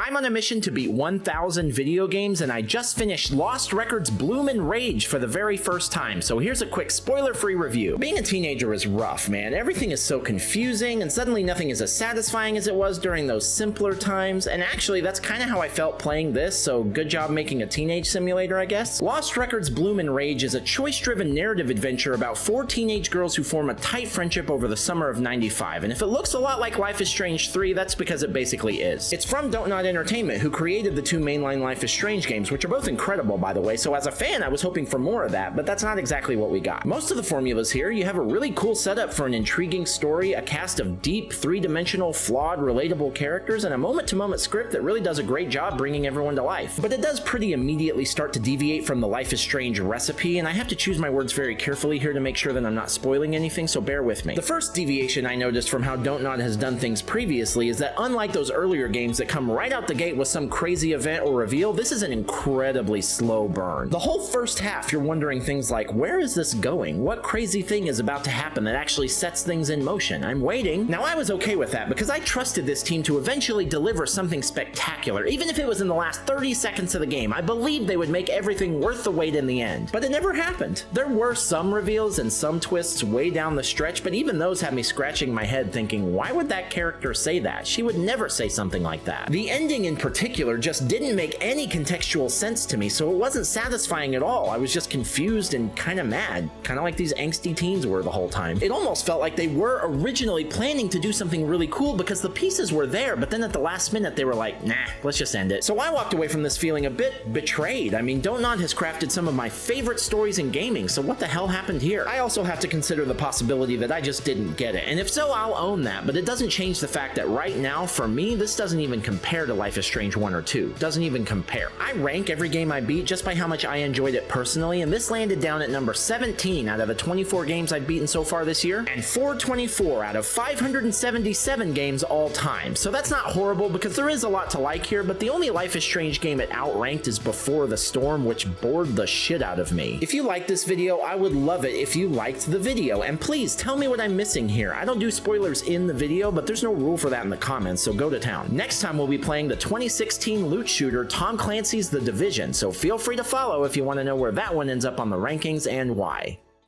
I'm on a mission to beat 1,000 video games, and I just finished Lost Records Bloom and Rage for the very first time, so here's a quick spoiler-free review. Being a teenager is rough, man. Everything is so confusing, and suddenly nothing is as satisfying as it was during those simpler times, and actually that's kind of how I felt playing this, so good job making a teenage simulator, I guess. Lost Records Bloom and Rage is a choice-driven narrative adventure about 4 teenage girls who form a tight friendship over the summer of '95, and if it looks a lot like Life is Strange 3, that's because it basically is. It's from Don't Nod Entertainment, who created the 2 mainline Life is Strange games, which are both incredible, by the way, so as a fan I was hoping for more of that, but that's not exactly what we got. Most of the formulas here, you have a really cool setup for an intriguing story, a cast of deep, 3-dimensional, flawed, relatable characters, and a moment-to-moment script that really does a great job bringing everyone to life. But it does pretty immediately start to deviate from the Life is Strange recipe, and I have to choose my words very carefully here to make sure that I'm not spoiling anything, so bear with me. The first deviation I noticed from how Don't Nod has done things previously is that unlike those earlier games that come right out the gate with some crazy event or reveal, this is an incredibly slow burn. The whole first half you're wondering things like, where is this going? What crazy thing is about to happen that actually sets things in motion? I'm waiting. Now I was okay with that because I trusted this team to eventually deliver something spectacular, even if it was in the last 30 seconds of the game. I believed they would make everything worth the wait in the end. But it never happened. There were some reveals and some twists way down the stretch, but even those had me scratching my head thinking, why would that character say that? She would never say something like that. The ending in particular just didn't make any contextual sense to me, so it wasn't satisfying at all. I was just confused and kind of mad, kind of like these angsty teens were the whole time. It almost felt like they were originally planning to do something really cool because the pieces were there, but then at the last minute they were like, nah, let's just end it. So I walked away from this feeling a bit betrayed. I mean, Don't Nod has crafted some of my favorite stories in gaming, so what the hell happened here? I also have to consider the possibility that I just didn't get it, and if so, I'll own that, but it doesn't change the fact that right now, for me, this doesn't even compare to Life is Strange 1 or 2. Doesn't even compare. I rank every game I beat just by how much I enjoyed it personally, and this landed down at number 17 out of the 24 games I've beaten so far this year, and 424 out of 577 games all time. So that's not horrible because there is a lot to like here, but the only Life is Strange game it outranked is Before the Storm, which bored the shit out of me. If you liked this video, I would love it if you liked the video, and please tell me what I'm missing here. I don't do spoilers in the video, but there's no rule for that in the comments, so go to town. Next time we'll be playing the 2016 loot shooter Tom Clancy's The Division, so feel free to follow if you want to know where that one ends up on the rankings and why.